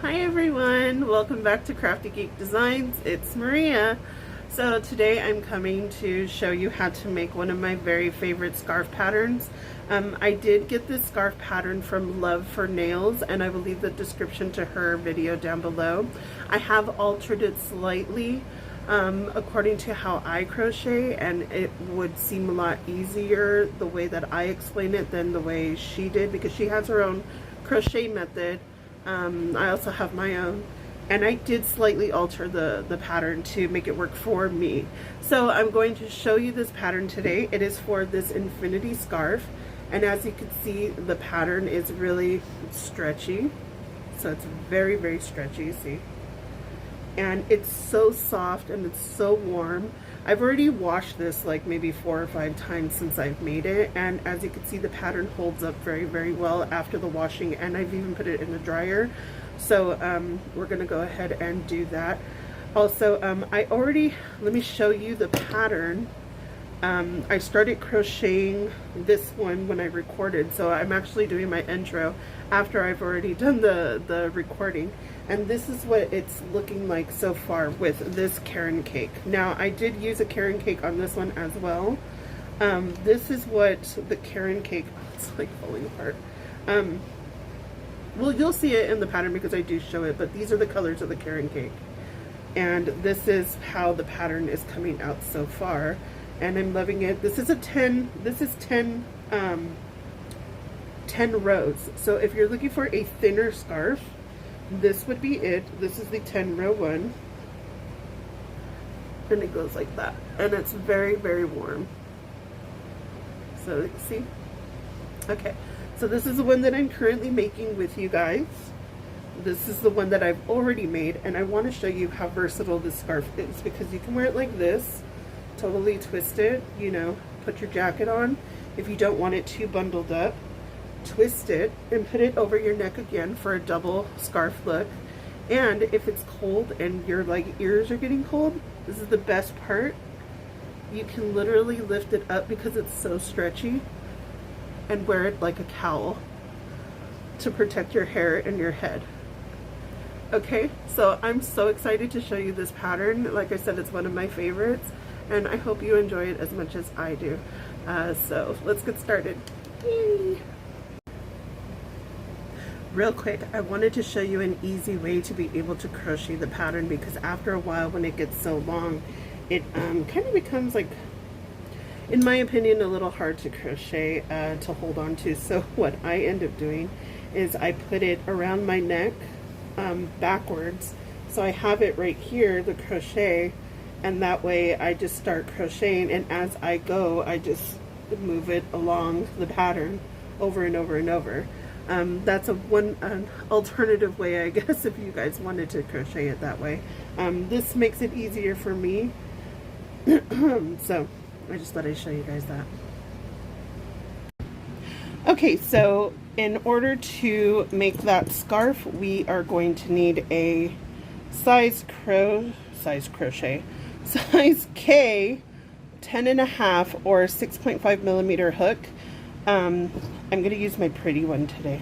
Hi everyone, welcome back to Crafty Geek Designs. It's Maria. So today I'm coming to show you how to make one of my very favorite scarf patterns. I did get this scarf pattern from Love for Nails, and I will leave the description to her video down below. I have altered it slightly according to how I crochet, and it would seem a lot easier the way that I explain it than the way she did, because she has her own crochet method. I also have my own, and I did slightly alter the pattern to make it work for me. So I'm going to show you this pattern today. It is for this infinity scarf, and as you can see, the pattern is really stretchy. So it's very, very stretchy, see? And it's so soft and it's so warm. I've already washed this like maybe 4 or 5 times since I've made it, and as you can see, the pattern holds up very, very well after the washing, and I've even put it in the dryer. So we're gonna go ahead and do that. Also, let me show you the pattern. I started crocheting this one when I recorded, so I'm actually doing my intro after I've already done the recording. And this is what it's looking like so far with this Karen cake. Now, I did use a Karen cake on this one as well. This is what the Karen cake, it's like falling apart. Well, you'll see it in the pattern because I do show it, but these are the colors of the Karen cake. And this is how the pattern is coming out so far. And I'm loving it. This is 10 rows. So if you're looking for a thinner scarf, this would be it. This is the 10 row one, and it goes like that, and it's very, very warm. So you see, okay, so this is the one that I'm currently making with you guys. This is the one that I've already made, and I want to show you how versatile this scarf is, because you can wear it like this, totally twist it, you know, put your jacket on. If you don't want it too bundled up, twist it and put it over your neck again for a double scarf look. And if it's cold and your like ears are getting cold, this is the best part. You can literally lift it up because it's so stretchy and wear it like a cowl to protect your hair and your head. Okay, so I'm so excited to show you this pattern. Like I said, it's one of my favorites, and I hope you enjoy it as much as I do. So let's get started. Yay. Real quick, I wanted to show you an easy way to be able to crochet the pattern, because after a while, when it gets so long, it kind of becomes, like, in my opinion, a little hard to crochet, to hold on to. So what I end up doing is I put it around my neck backwards. So I have it right here, the crochet, and that way I just start crocheting, and as I go, I just move it along the pattern over and over and over. That's an alternative way, I guess, if you guys wanted to crochet it that way. This makes it easier for me. So I just thought I'd show you guys that. Okay, so in order to make that scarf, we are going to need a size K 10.5 or 6.5 millimeter hook. I'm going to use my pretty one today.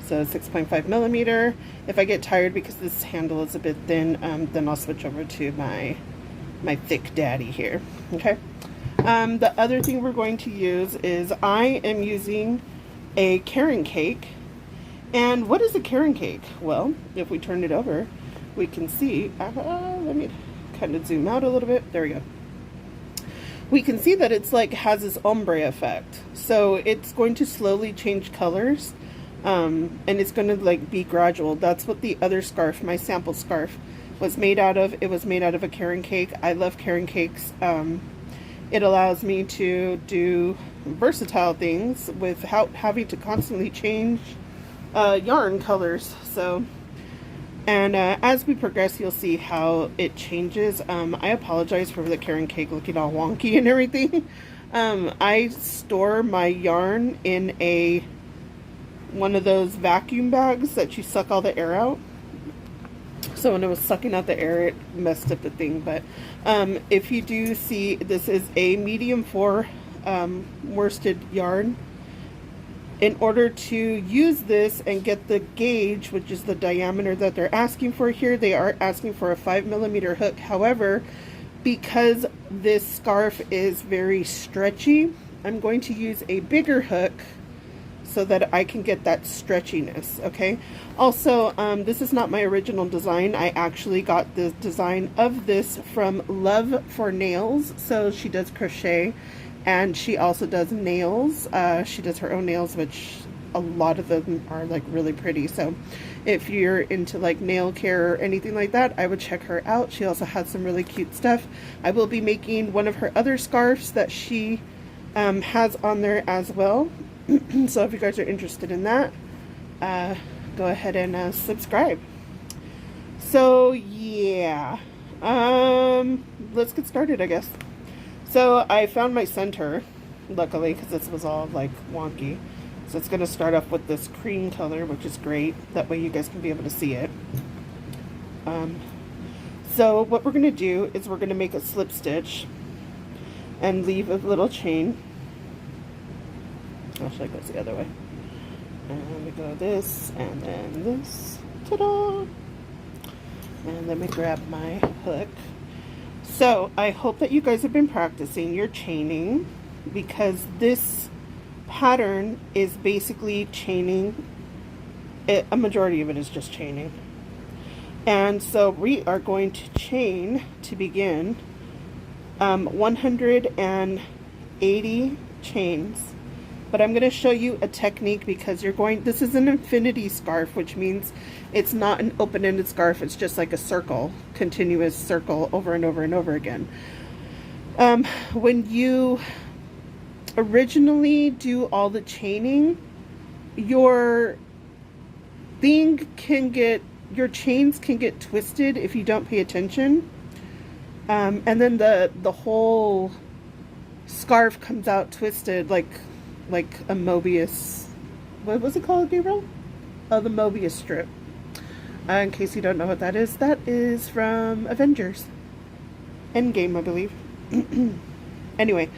So 6.5 millimeter. If I get tired because this handle is a bit thin, then I'll switch over to my thick daddy here. Okay. The other thing we're going to use is I am using a Karen cake. And what is a Karen cake? Well, if we turn it over, we can see. Let me kind of zoom out a little bit. There we go. We can see that it's like has this ombre effect. So it's going to slowly change colors, and it's going to like be gradual. That's what the other scarf, my sample scarf, was made out of. It was made out of a Karen cake. I love Karen cakes. It allows me to do versatile things without having to constantly change yarn colors. So, and as we progress, you'll see how it changes. I apologize for the Karen cake looking all wonky and everything. I store my yarn in one of those vacuum bags that you suck all the air out. So when it was sucking out the air, it messed up the thing. But if you do see, this is a medium 4 worsted yarn. in order to use this and get the gauge, which is the diameter that they're asking for here, they are asking for a 5mm hook. However, because this scarf is very stretchy, I'm going to use a bigger hook so that I can get that stretchiness, okay? Also, this is not my original design. I actually got the design of this from Love for Nails. So she does crochet and she also does nails. She does her own nails, which a lot of them are like really pretty. So if you're into like nail care or anything like that, I would check her out. She also has some really cute stuff. I will be making one of her other scarves that she has on there as well. So if you guys are interested in that, go ahead and subscribe. So yeah, let's get started, I guess. So I found my center, luckily, because this was all like wonky. So it's going to start off with this cream color, which is great. That way you guys can be able to see it. So what we're going to do is we're going to make a slip stitch and leave a little chain. Actually, it goes the other way. And we go this, and then this. Ta-da! And then we grab my hook. So, I hope that you guys have been practicing your chaining, because this pattern is basically chaining. A majority of it is just chaining. And so, we are going to chain, to begin, 180 chains. But I'm going to show you a technique because this is an infinity scarf, which means it's not an open-ended scarf. It's just like a circle, continuous circle over and over and over again. When you originally do all the chaining, your chains can get twisted if you don't pay attention. And then the whole scarf comes out twisted like a Mobius, what was it called, Gabriel? Oh, the Mobius strip. In case you don't know what that is from Avengers Endgame, I believe. Anyway,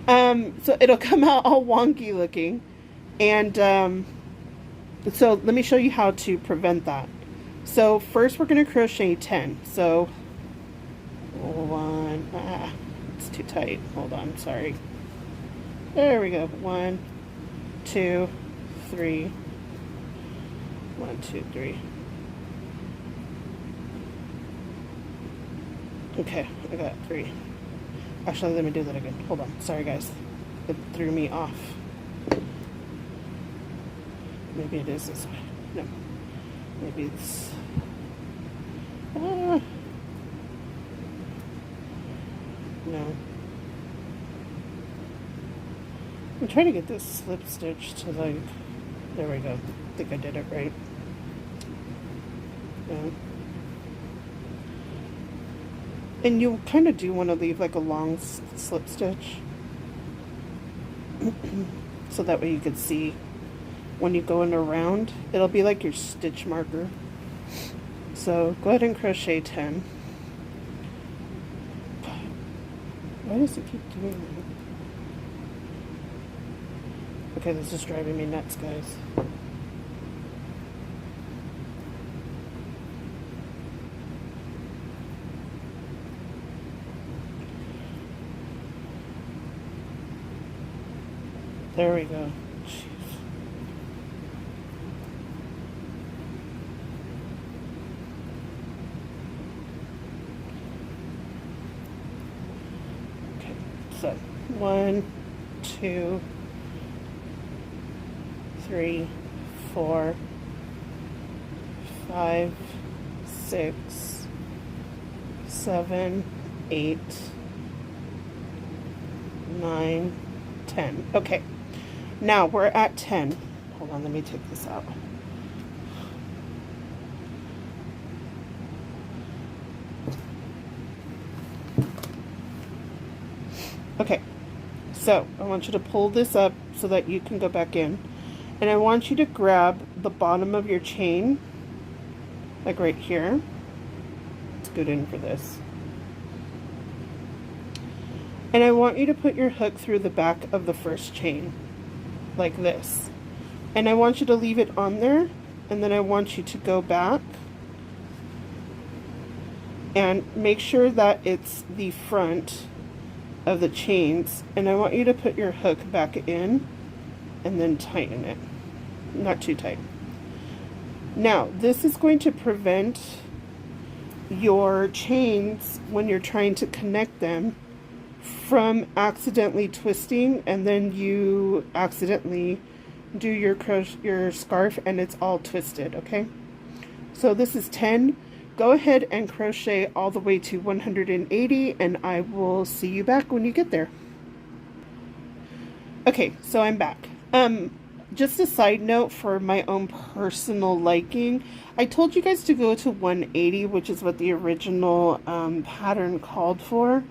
so it'll come out all wonky looking, and so let me show you how to prevent that. So first we're going to crochet 10. So it's too tight. Hold on, sorry. There we go. 1, 2, 3. 1, 2, 3. Okay, I got 3. Actually, let me do that again. Hold on. Sorry, guys. It threw me off. Maybe it is this way. No. Maybe it's... no. I'm trying to get this slip stitch to like, there we go. I think I did it right. Yeah. And you kind of do want to leave like a long slip stitch. So that way you can see when you go in around, it'll be like your stitch marker. So go ahead and crochet 10. Why does it keep doing that? Okay, this is driving me nuts, guys. There we go. Jeez. Okay, so 1, 2, 3, 4, 5, 6, 7, 8, 9, 10. Okay, now we're at 10. Hold on, let me take this out. Okay, so I want you to pull this up so that you can go back in. And I want you to grab the bottom of your chain, like right here. Scoot in for this. And I want you to put your hook through the back of the first chain, like this. And I want you to leave it on there, and then I want you to go back and make sure that it's the front of the chains, and I want you to put your hook back in and then tighten it. Not too tight. Now, this is going to prevent your chains, when you're trying to connect them, from accidentally twisting, and then you accidentally do your scarf and it's all twisted, okay? So this is 10. Go ahead and crochet all the way to 180, and I will see you back when you get there. Okay, so I'm back. Just a side note for my own personal liking, I told you guys to go to 180, which is what the original pattern called for.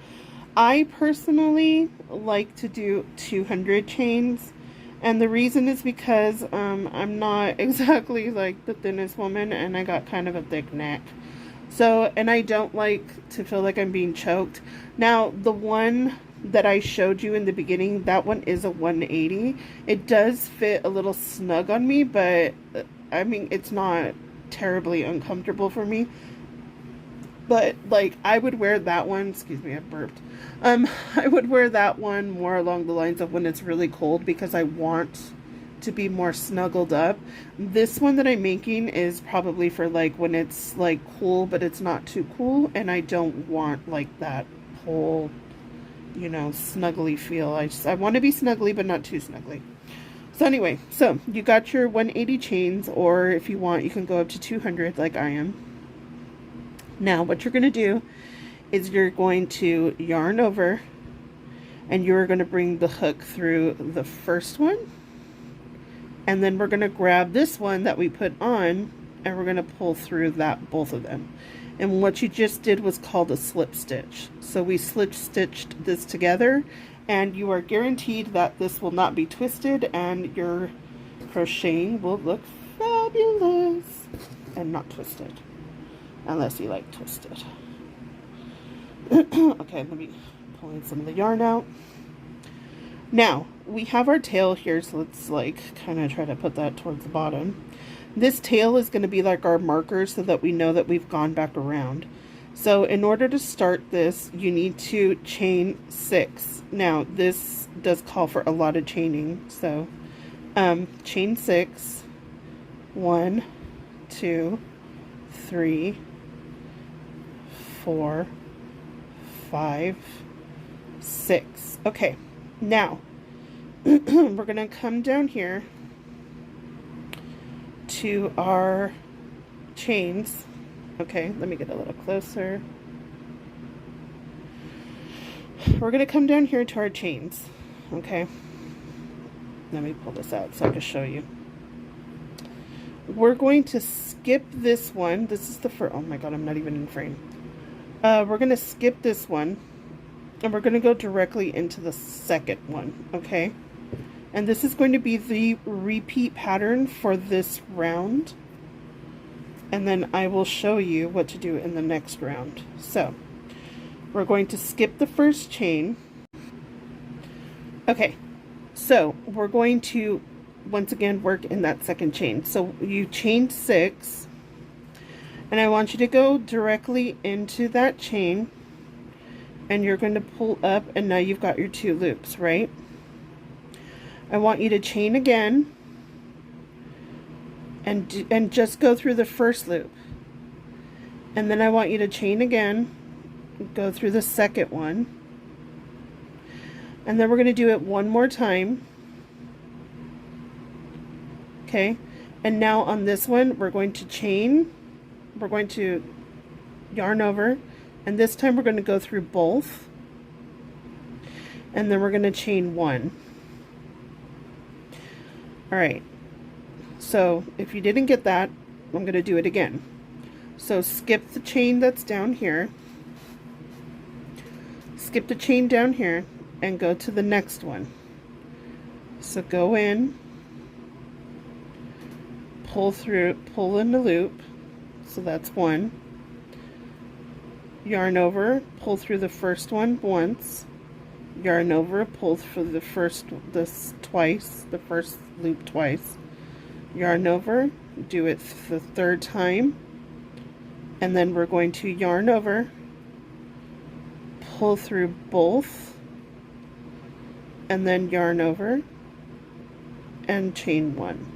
I personally like to do 200 chains, and the reason is because I'm not exactly like the thinnest woman, and I got kind of a thick neck. So, and I don't like to feel like I'm being choked. Now, the one that I showed you in the beginning, that one is a 180. It does fit a little snug on me, but I mean, it's not terribly uncomfortable for me. But like, I would wear that one, excuse me, I burped. I would wear that one more along the lines of when it's really cold, because I want to be more snuggled up. This one that I'm making is probably for like when it's like cool, but it's not too cool, and I don't want like that whole, you know, snuggly feel. I want to be snuggly, but not too snuggly. So anyway, so you got your 180 chains, or if you want, you can go up to 200 like I am. Now what you're going to do is you're going to yarn over, and you're going to bring the hook through the first one, and then we're going to grab this one that we put on, and we're going to pull through that, both of them. And what you just did was called a slip stitch. So we slip stitched this together, and you are guaranteed that this will not be twisted, and your crocheting will look fabulous and not twisted, unless you like twisted. Okay, let me pull in some of the yarn out. Now, we have our tail here, so let's like kind of try to put that towards the bottom. This tail is going to be like our marker so that we know that we've gone back around. So in order to start this, you need to chain 6. Now, this does call for a lot of chaining, so chain 6. 1, 2, 3, 4, 5, 6. Okay, now we're going to come down here to our chains. Okay, let me get a little closer. We're going to come down here to our chains. Okay, let me pull this out so I can show you. We're going to skip this one. This is the first. Oh my god, I'm not even in frame. We're going to skip this one, and we're going to go directly into the second one. Okay, and this is going to be the repeat pattern for this round, and then I will show you what to do in the next round. So we're going to skip the first chain. Okay, so we're going to once again work in that second chain. So you chained 6, and I want you to go directly into that chain, and you're going to pull up, and now you've got your 2 loops, right? I want you to chain again, and just go through the first loop, and then I want you to chain again, go through the second one, and then we're going to do it one more time. Okay, and now on this one we're going to chain, we're going to yarn over, and this time we're going to go through both, and then we're going to chain 1. Alright, so if you didn't get that, I'm going to do it again. So skip the chain that's down here, skip the chain down here, and go to the next one. So go in, pull through, pull in the loop, so that's 1, yarn over, pull through the first one once, yarn over, pull through the first loop twice, yarn over, do it the third time, and then we're going to yarn over, pull through both, and then yarn over and chain one.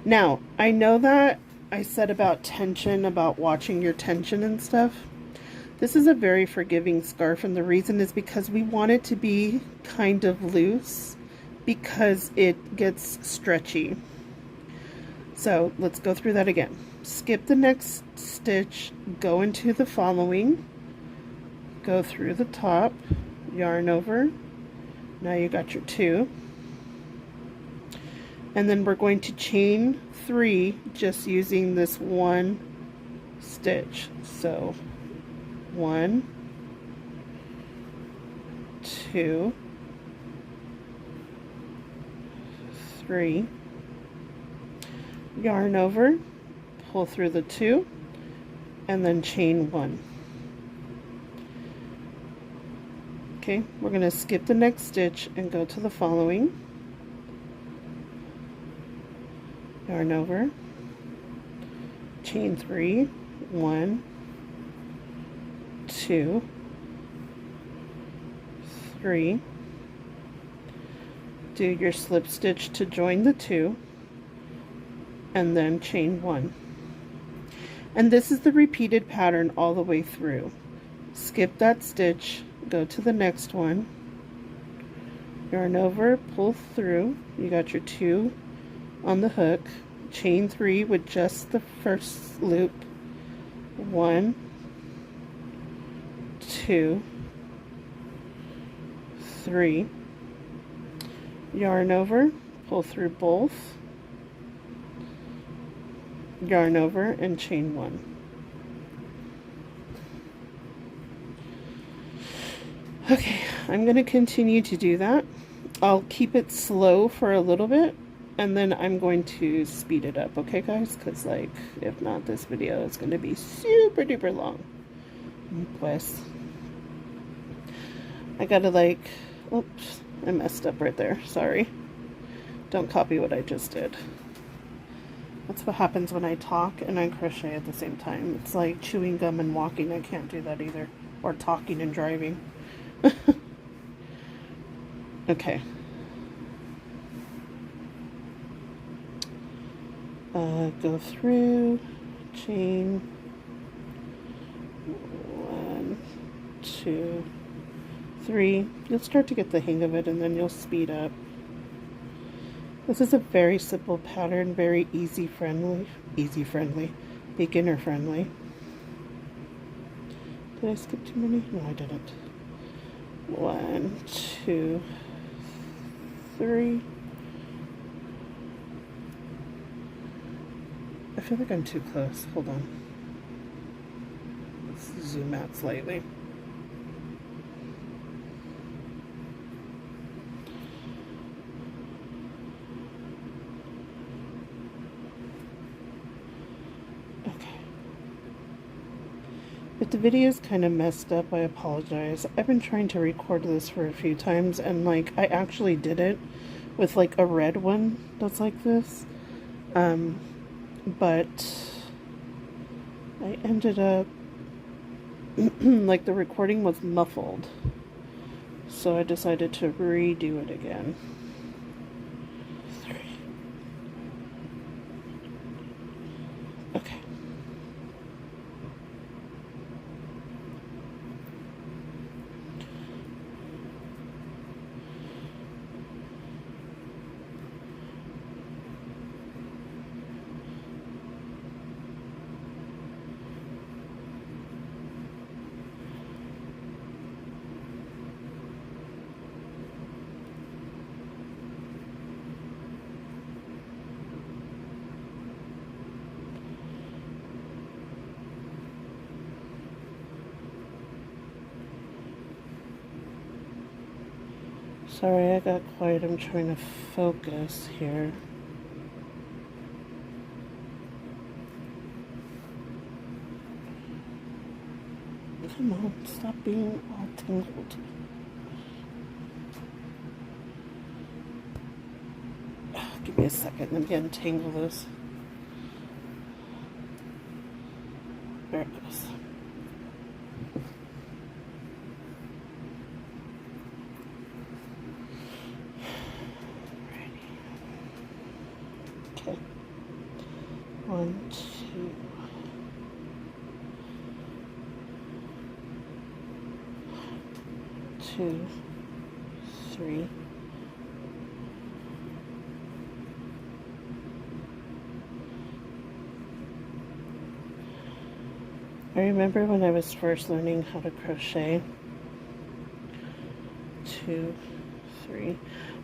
Now, I know that I said about tension, about watching your tension and stuff. This is a very forgiving scarf, and the reason is because we want it to be kind of loose because it gets stretchy. So let's go through that again. Skip the next stitch, go into the following, go through the top, yarn over. Now you got your 2. And then we're going to chain 3 just using this one stitch. So 1, 2, 3, yarn over, pull through the 2, and then chain 1. Okay, we're going to skip the next stitch and go to the following. Yarn over, chain 3, 1, 2, 3, do your slip stitch to join the 2, and then chain 1. And this is the repeated pattern all the way through. Skip that stitch, go to the next one, yarn over, pull through, you got your 2 on the hook, chain 3 with just the first loop, 1, 2, 3, yarn over, pull through both, yarn over, and chain 1. Okay, I'm going to continue to do that. I'll keep it slow for a little bit, and then I'm going to speed it up, okay guys? Because like, if not, this video is going to be super duper long. Pues, I gotta like, oops, I messed up right there, sorry. Don't copy what I just did. That's what happens when I talk and I crochet at the same time. It's like chewing gum and walking, I can't do that either. Or talking and driving. Okay. Go through, chain 1, 2, 3. You'll start to get the hang of it and then you'll speed up. This is a very simple pattern, very easy friendly, beginner friendly. Did I skip too many? No, I didn't. 1, 2, 3. I feel like I'm too close. Hold on. Let's zoom out slightly. Okay. If the video is kind of messed up, I apologize. I've been trying to record this for a few times, and like I actually did it with like a red one that's like this. But I ended up like the recording was muffled, so I decided to redo it again. 3. Okay. Sorry, I got quiet. I'm trying to focus here. Come on, stop being all tangled. Give me a second. Let me untangle this. There it goes. Okay. 1, 2, 2, 3. I remember when I was first learning how to crochet. 2, 3.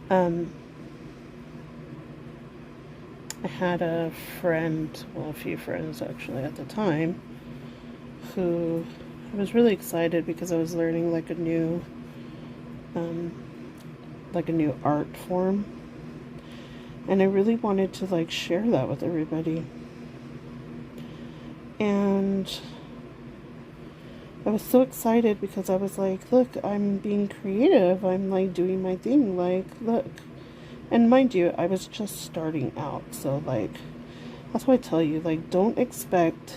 I had a friend, well, a few friends actually at the time, who I was really excited because I was learning like a new art form, and I really wanted to like share that with everybody. And I was so excited because I was like, look, I'm being creative, I'm like doing my thing, like, look. And mind you, I was just starting out, so like, that's why I tell you, like, don't expect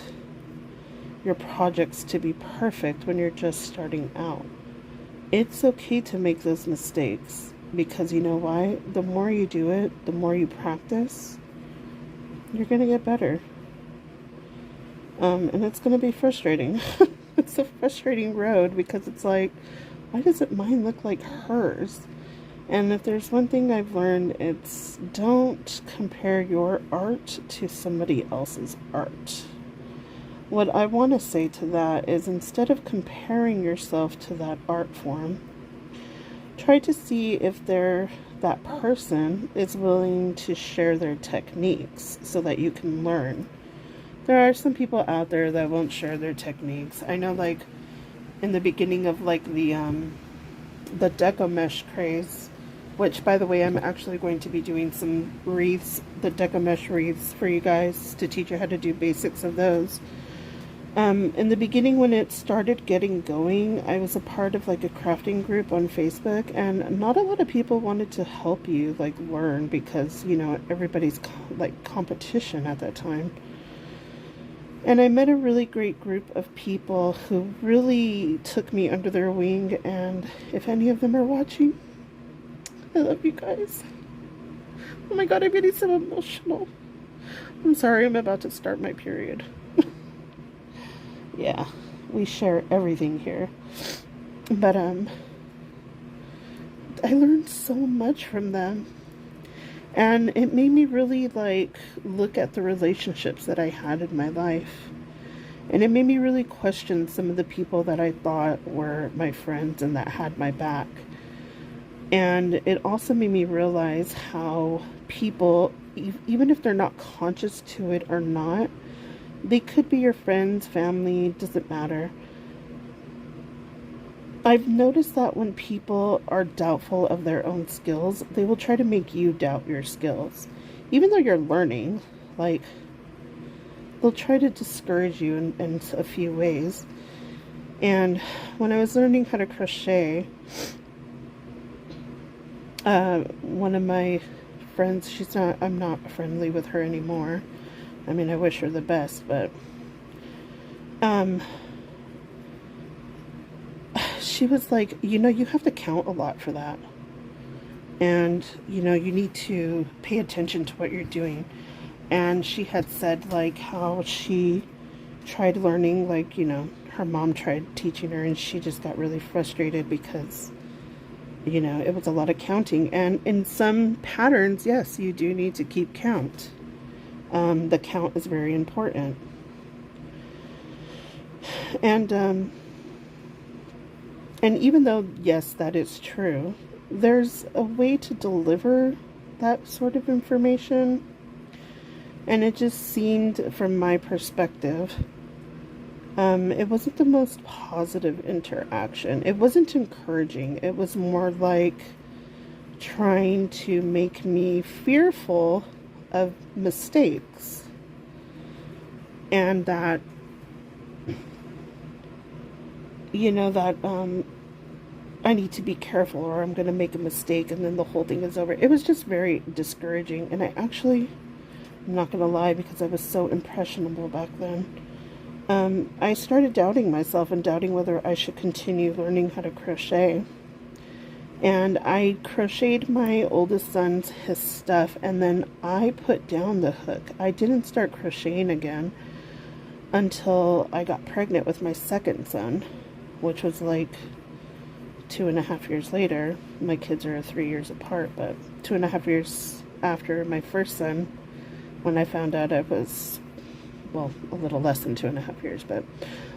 your projects to be perfect when you're just starting out. It's okay to make those mistakes, because you know why? The more you do it, the more you practice, you're gonna get better. And it's gonna be frustrating. It's a frustrating road, because it's like, why doesn't mine look like hers? And if there's one thing I've learned, it's don't compare your art to somebody else's art. What I want to say to that is, instead of comparing yourself to that art form, try to see if that person is willing to share their techniques so that you can learn. There are some people out there that won't share their techniques. I know, like, in the beginning of like the deco mesh craze, which, by the way, I'm actually going to be doing some wreaths, the deco mesh wreaths, for you guys to teach you how to do basics of those. In the beginning, when it started getting going, I was a part of like a crafting group on Facebook, and not a lot of people wanted to help you like learn, because, you know, everybody's like competition at that time. And I met a really great group of people who really took me under their wing, and if any of them are watching, I love you guys. Oh my god, I'm getting so emotional. I'm sorry, I'm about to start my period. Yeah, we share everything here. But I learned so much from them. And it made me really like look at the relationships that I had in my life. And it made me really question some of the people that I thought were my friends and that had my back. And it also made me realize how people, even if they're not conscious to it or not, they could be your friends, family, doesn't matter. I've noticed that when people are doubtful of their own skills, they will try to make you doubt your skills. Even though you're learning, like, they'll try to discourage you in a few ways. And when I was learning how to crochet, one of my friends, I'm not friendly with her anymore. I mean, I wish her the best, but she was like, you know, you have to count a lot for that. And, you know, you need to pay attention to what you're doing. And she had said, like, how she tried learning, like, you know, her mom tried teaching her, and she just got really frustrated because, you know, it was a lot of counting. And in some patterns, yes, you do need to keep count. The count is very important. And even though, yes, that is true, there's a way to deliver that sort of information. And it just seemed, from my perspective, it wasn't the most positive interaction. It wasn't encouraging. It was more like trying to make me fearful of mistakes. And that, you know, that I need to be careful or I'm going to make a mistake and then the whole thing is over. It was just very discouraging, and I'm not going to lie, because I was so impressionable back then. I started doubting myself and doubting whether I should continue learning how to crochet. And I crocheted my oldest son's his stuff, and then I put down the hook. I didn't start crocheting again until I got pregnant with my second son, which was like 2.5 years later. My kids are 3 years apart, but 2.5 years after my first son, when I found out I was, well, a little less than 2.5 years, but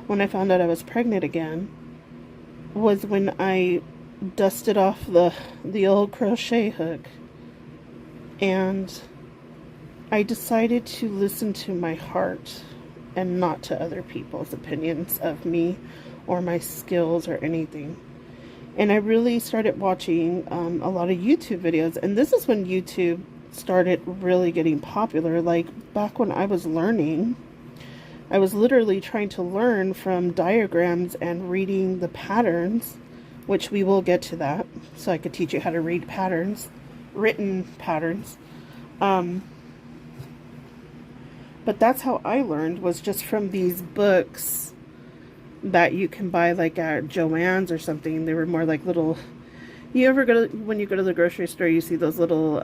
when I found out I was pregnant again, was when I dusted off the old crochet hook, and I decided to listen to my heart and not to other people's opinions of me or my skills or anything. And I really started watching a lot of YouTube videos, and this is when YouTube started really getting popular. Like back when I was learning, I was literally trying to learn from diagrams and reading the patterns, which we will get to that, so I could teach you how to read patterns, written patterns. But that's how I learned, was just from these books that you can buy like at Joann's or something. They were more like little, you ever go to, when you go to the grocery store, you see those little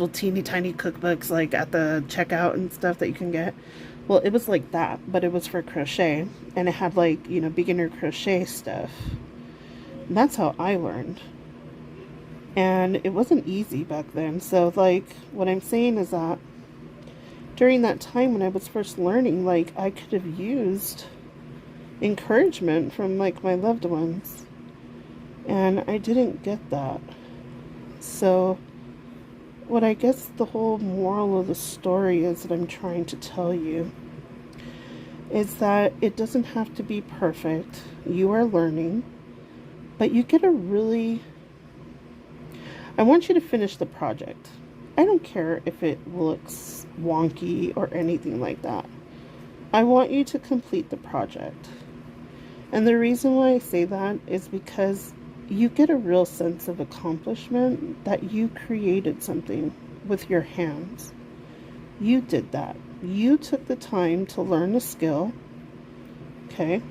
teeny tiny cookbooks like at the checkout and stuff that you can get. Well, it was like that, but it was for crochet, and it had like, you know, beginner crochet stuff. And that's how I learned. And it wasn't easy back then. So like what I'm saying is that during that time when I was first learning, like I could have used encouragement from like my loved ones, and I didn't get that. So what I guess the whole moral of the story is that I'm trying to tell you is that it doesn't have to be perfect. You are learning, but you get a really, I want you to finish the project. I don't care if it looks wonky or anything like that. I want you to complete the project. And the reason why I say that is because you get a real sense of accomplishment that you created something with your hands. You did that. You took the time to learn a skill, okay?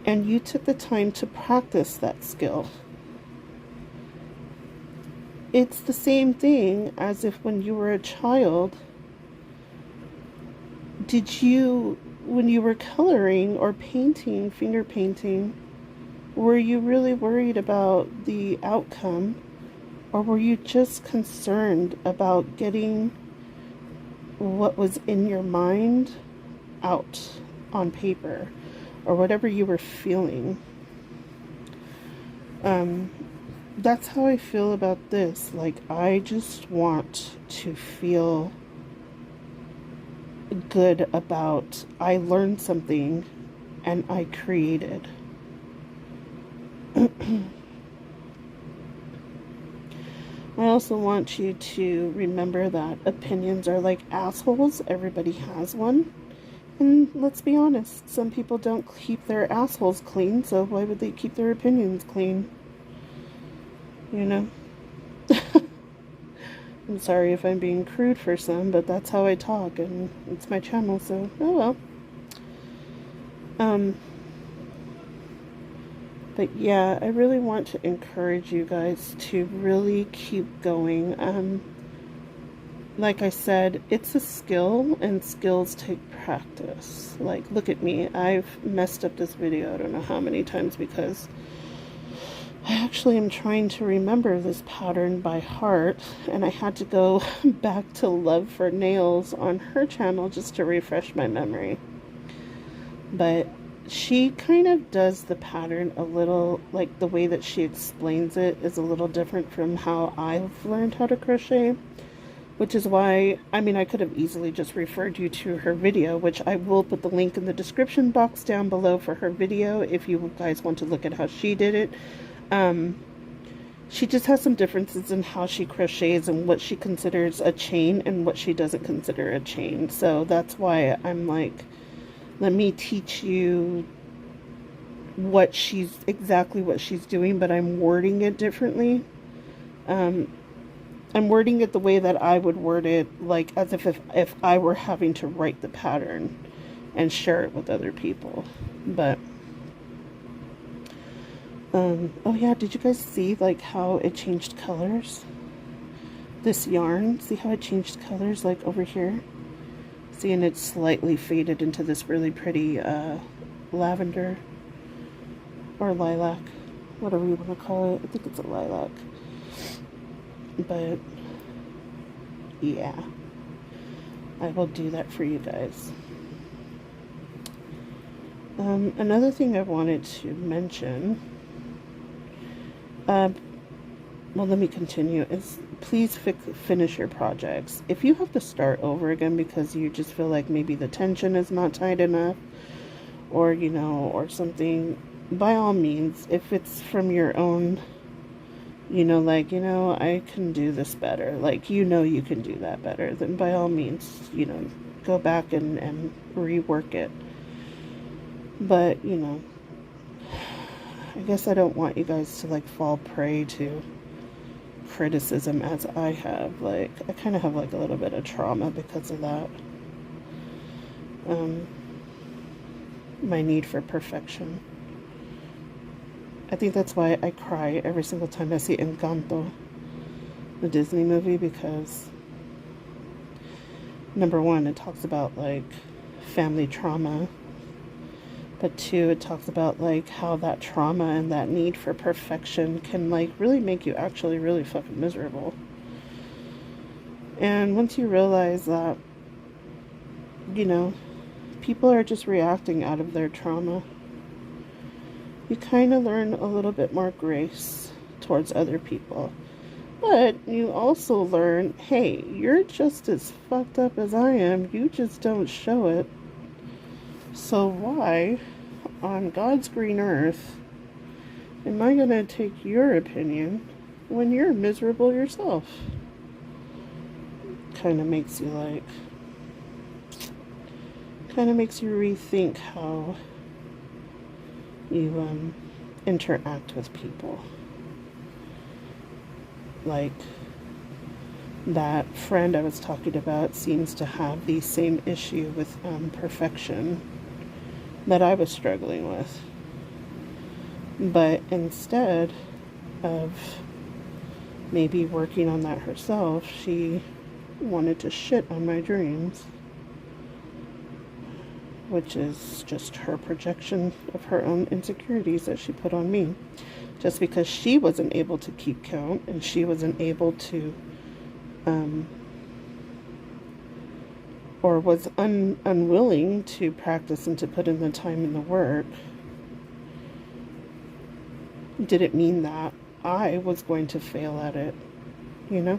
And you took the time to practice that skill. It's the same thing as if when you were a child, when you were coloring or painting, finger painting, were you really worried about the outcome, or were you just concerned about getting what was in your mind out on paper, or whatever you were feeling? That's how I feel about this. Like, I just want to feel good about I learned something and I created. I also want you to remember that opinions are like assholes. Everybody has one. And let's be honest, some people don't keep their assholes clean, so why would they keep their opinions clean? You know? I'm sorry if I'm being crude for some, but that's how I talk, and it's my channel, so oh well. But yeah, I really want to encourage you guys to really keep going. Like I said, it's a skill, and skills take practice. Like, look at me. I've messed up this video I don't know how many times because I actually am trying to remember this pattern by heart, and I had to go back to Love for Nails on her channel just to refresh my memory. But she kind of does the pattern a little, like the way that she explains it is a little different from how I've learned how to crochet, which is why, I mean, I could have easily just referred you to her video, which I will put the link in the description box down below for her video if you guys want to look at how she did it. She just has some differences in how she crochets and what she considers a chain and what she doesn't consider a chain. So that's why I'm like, let me teach you exactly what she's doing, but I'm wording it differently. I'm wording it the way that I would word it, like as if I were having to write the pattern and share it with other people. But oh yeah, did you guys see like how it changed colors? This yarn, see how it changed colors like over here? See, and it's slightly faded into this really pretty lavender or lilac, whatever you want to call it. I think it's a lilac. But yeah, I will do that for you guys. Another thing I wanted to mention, well, let me continue, is please finish your projects. If you have to start over again because you just feel like maybe the tension is not tight enough, or, you know, or something, by all means, if it's from your own, you know, like, you know, I can do this better, like, you know, you can do that better, then by all means, you know, go back and rework it. But, you know, I guess I don't want you guys to like fall prey to criticism as I have. Like, I kind of have like a little bit of trauma because of that. My need for perfection. I think that's why I cry every single time I see Encanto, the Disney movie, because number one, it talks about like family trauma, but two, it talks about like how that trauma and that need for perfection can like really make you actually really fucking miserable. And once you realize that, you know, people are just reacting out of their trauma, you kind of learn a little bit more grace towards other people. But you also learn, hey, you're just as fucked up as I am, you just don't show it. So why, on God's green earth, am I going to take your opinion when you're miserable yourself? Kind of makes you like, kind of makes you rethink how you interact with people. Like, that friend I was talking about seems to have the same issue with perfection that I was struggling with. But instead of maybe working on that herself, she wanted to shit on my dreams, which is just her projection of her own insecurities that she put on me. Just because she wasn't able to keep count and she wasn't able to or was unwilling to practice and to put in the time and the work, didn't mean that I was going to fail at it, you know?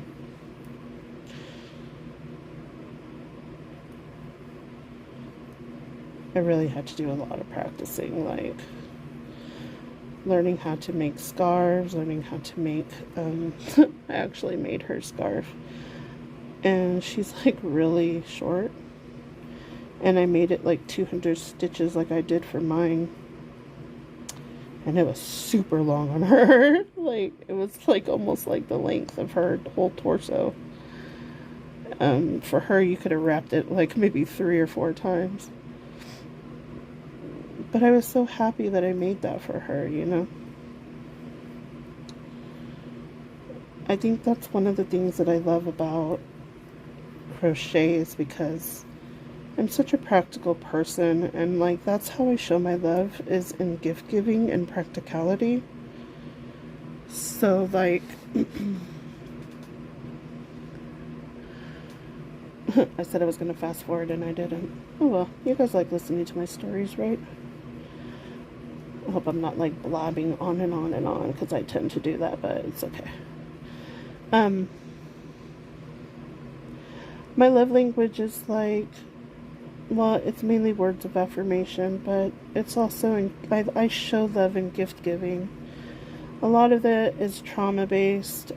I really had to do a lot of practicing, like learning how to make scarves, learning how to make, I actually made her scarf. And she's like really short. And I made it like 200 stitches like I did for mine. And it was super long on her. Like, it was like almost like the length of her whole torso. For her, you could have wrapped it like maybe 3 or 4 times. But I was so happy that I made that for her, you know? I think that's one of the things that I love about crochet, is because I'm such a practical person, and like that's how I show my love, is in gift giving and practicality. So like I said I was going to fast forward and I didn't. Oh well, you guys like listening to my stories, right? I hope I'm not like blabbing on and on and on, because I tend to do that, but it's okay. My love language is like, well, it's mainly words of affirmation, but it's also, I show love in gift giving. A lot of it is trauma based.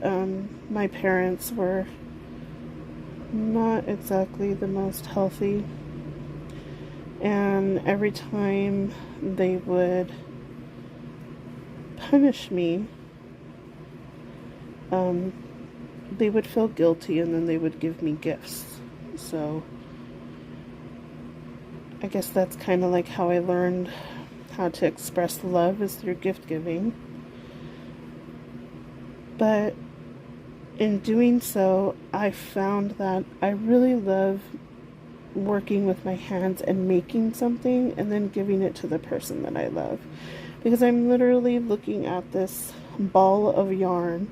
My parents were not exactly the most healthy, and every time they would punish me, they would feel guilty and then they would give me gifts. So I guess that's kind of like how I learned how to express love, is through gift giving. But in doing so, I found that I really love working with my hands and making something and then giving it to the person that I love. Because I'm literally looking at this ball of yarn,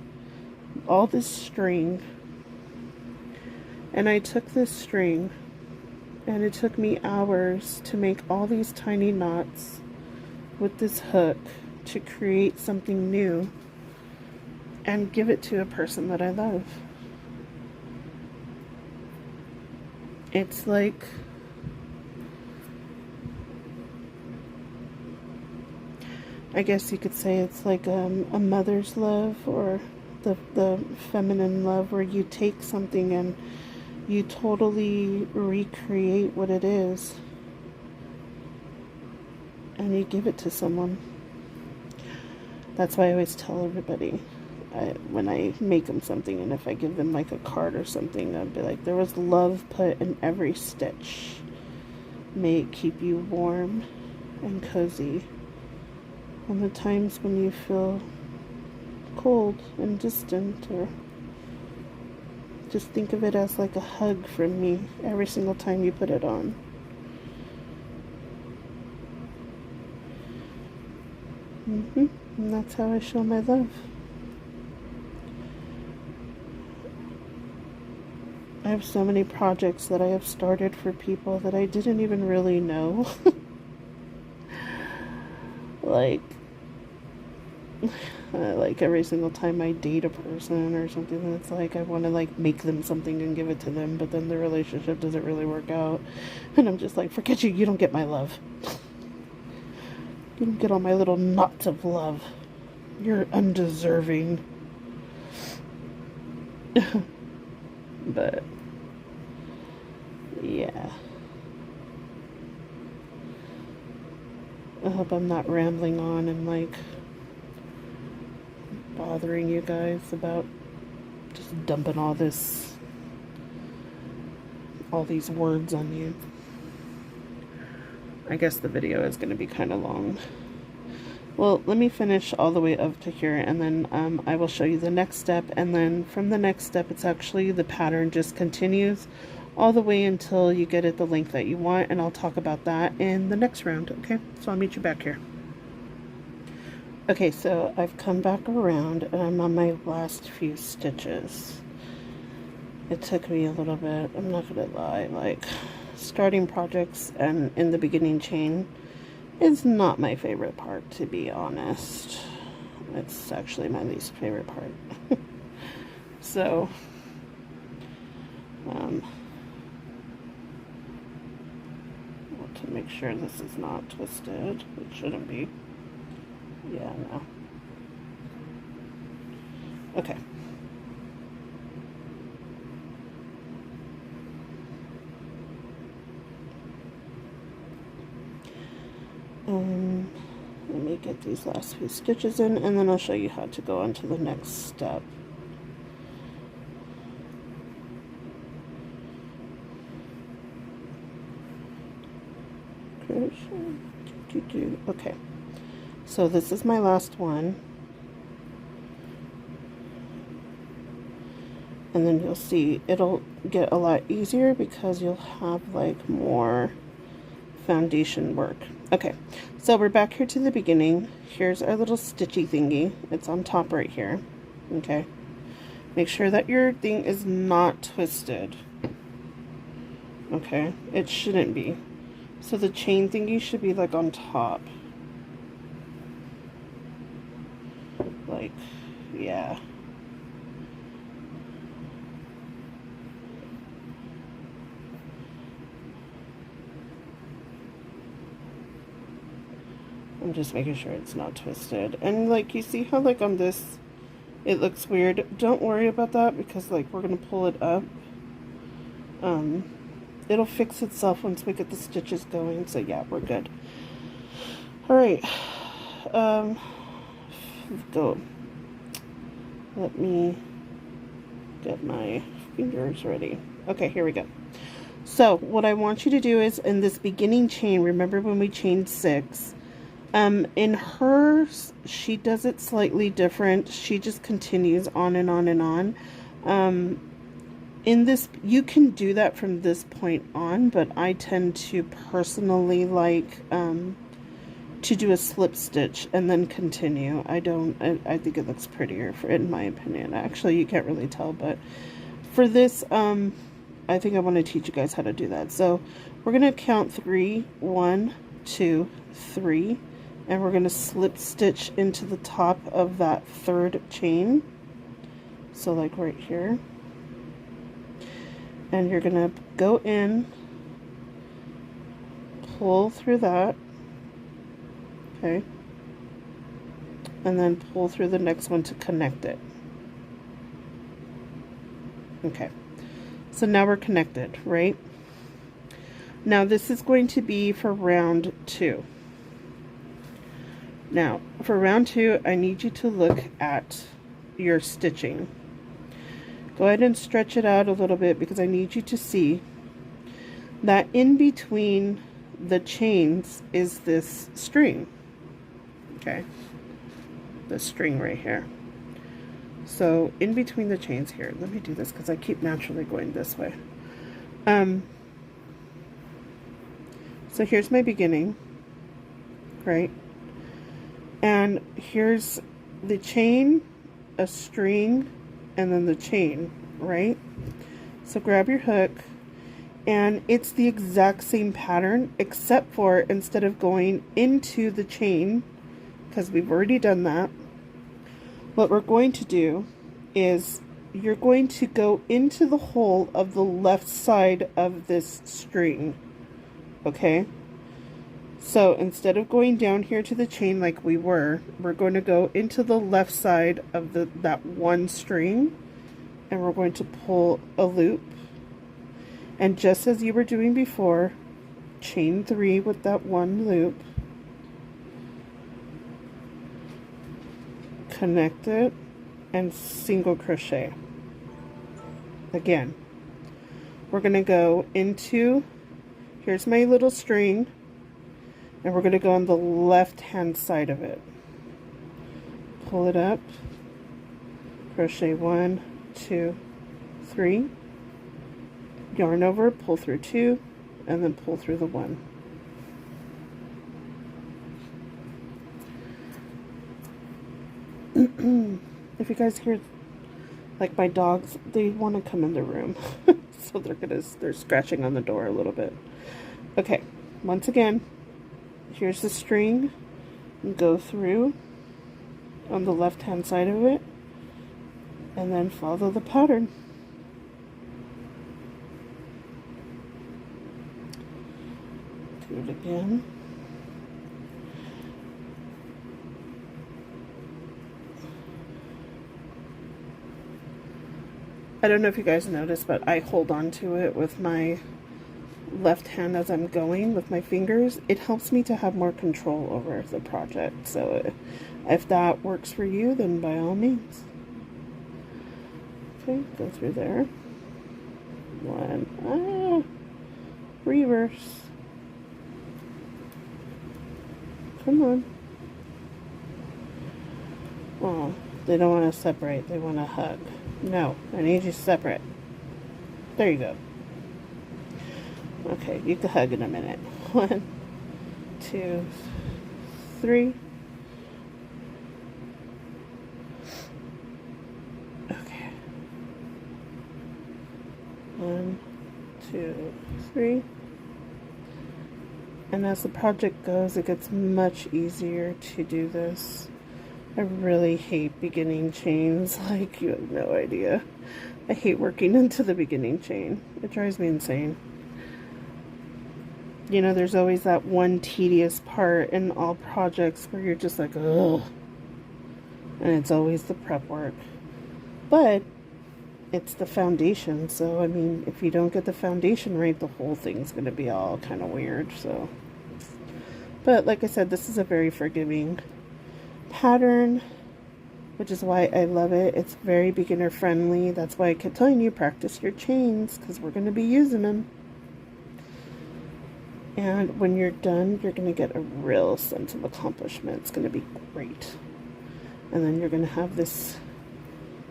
all this string, and I took this string and it took me hours to make all these tiny knots with this hook to create something new and give it to a person that I love. It's like, I guess you could say it's like a mother's love, or the feminine love, where you take something and you totally recreate what it is and you give it to someone. That's why I always tell everybody, when I make them something, and if I give them like a card or something, I'd be like, there was love put in every stitch. May it keep you warm and cozy on the times when you feel cold and distant, or just think of it as like a hug from me every single time you put it on. And that's how I show my love. I have so many projects that I have started for people that I didn't even really know. Like every single time I date a person or something, it's like I want to like make them something and give it to them, but then the relationship doesn't really work out, and I'm just like, forget you, you don't get my love. You don't get all my little knots of love. You're undeserving. But yeah, I hope I'm not rambling on and like bothering you guys about just dumping all these words on you. I guess the video is going to be kind of long. Well, let me finish all the way up to here, and then I will show you the next step, and then from the next step, it's actually the pattern just continues all the way until you get it the length that you want, and I'll talk about that in the next round, okay? So I'll meet you back here. Okay, so I've come back around, and I'm on my last few stitches. It took me a little bit, I'm not gonna lie, like starting projects and in the beginning chain is not my favorite part, to be honest. It's actually my least favorite part. So, want to make sure this is not twisted. It shouldn't be. Yeah, no. Okay. Let me get these last few stitches in, and then I'll show you how to go on to the next step. Crochet. Okay, so this is my last one, and then you'll see it'll get a lot easier because you'll have like more foundation work. Okay, so we're back here to the beginning. Here's our little stitchy thingy. It's on top right here. Okay, make sure that your thing is not twisted. Okay, it shouldn't be. So the chain thingy should be like on top. Like, yeah. I'm just making sure it's not twisted. And like, you see how like on this it looks weird? Don't worry about that, because like we're gonna pull it up. It'll fix itself once we get the stitches going. So yeah, we're good. All right. go. Let me get my fingers ready. Okay, here we go. So what I want you to do is in this beginning chain, remember when we chained 6, in hers, she does it slightly different. She just continues on and on and on. In this, you can do that from this point on, but I tend to personally like to do a slip stitch and then continue. I think it looks prettier, in my opinion. Actually, you can't really tell, but for this, I think I want to teach you guys how to do that. So we're going to count 3, 1, 2, 3, and we're going to slip stitch into the top of that 3rd chain. So like right here. And you're going to go in, pull through that, okay, and then pull through the next one to connect it. Okay, so now we're connected, right? Now this is going to be for round 2. Now for round 2, I need you to look at your stitching. Go ahead and stretch it out a little bit because I need you to see that in between the chains is this string. Okay, the string right here. So in between the chains here, let me do this because I keep naturally going this way. So here's my beginning, right? And here's the chain, a string, and then the chain, right? So grab your hook, and it's the exact same pattern, except for instead of going into the chain, because we've already done that, what we're going to do is you're going to go into the hole of the left side of this string, okay? So instead of going down here to the chain like we're going to go into the left side of that one string, and we're going to pull a loop. And just as you were doing before, chain 3 with that one loop, connect it, and single crochet. Again, we're going to go into, here's my little string, and we're going to go on the left hand side of it. Pull it up, crochet 1, 2, 3, yarn over, pull through 2, and then pull through the 1. If you guys hear like my dogs, they want to come in the room. So they're scratching on the door a little bit. Okay, once again, here's the string, and go through on the left hand side of it, and then follow the pattern. Do it again. I don't know if you guys noticed, but I hold on to it with my left hand as I'm going with my fingers. It helps me to have more control over the project. So if that works for you, then by all means. Okay, go through there. 1, reverse. Come on. Oh, they don't want to separate, they want to hug. No, I need you separate. There you go. Okay, you can hug in a minute. 1, 2, 3. Okay. 1, 2, 3. And as the project goes, it gets much easier to do this. I really hate beginning chains, like you have no idea. I hate working into the beginning chain. It drives me insane. You know, there's always that one tedious part in all projects where you're just like, ugh. And it's always the prep work. But it's the foundation, so I mean, if you don't get the foundation right, the whole thing's going to be all kind of weird, so. But like I said, this is a very forgiving pattern. which is why I love it. It's very beginner friendly. That's why I kept telling you, practice your chains, because we're going to be using them. And when you're done, you're going to get a real sense of accomplishment. It's going to be great. And then you're going to have this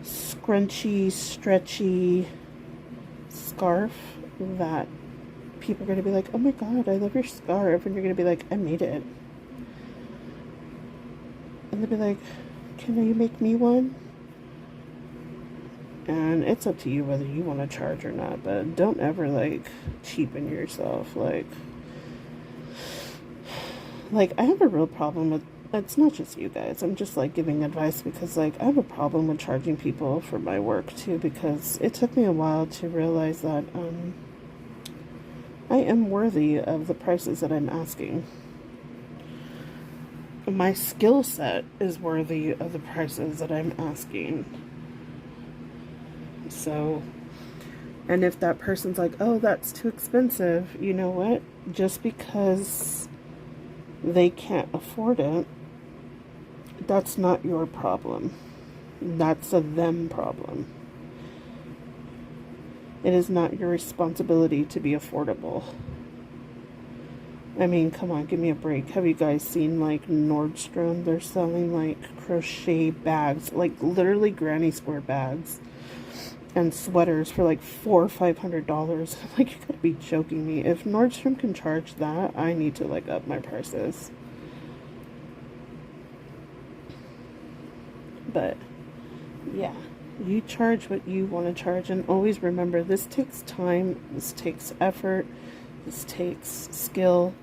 scrunchy, stretchy scarf that people are going to be like, oh my god, I love your scarf. And you're going to be like, I made it. And they'll be like, can you make me one? And it's up to you whether you want to charge or not, but don't ever like cheapen yourself. Like I have a real problem with, it's not just you guys, I'm just like giving advice, because like I have a problem with charging people for my work too, because it took me a while to realize that I am worthy of the prices that I'm asking. My skill set is worthy of the prices that I'm asking. So, and if that person's like, oh, that's too expensive, you know what? Just because they can't afford it, that's not your problem. That's a them problem. It is not your responsibility to be affordable. I mean, come on, give me a break. Have you guys seen like Nordstrom? They're selling like crochet bags, like literally granny square bags and sweaters for like $400 or $500. I'm like, you gotta be joking me. If Nordstrom can charge that, I need to like up my prices. But yeah, you charge what you want to charge, and always remember, this takes time, this takes effort, this takes skill.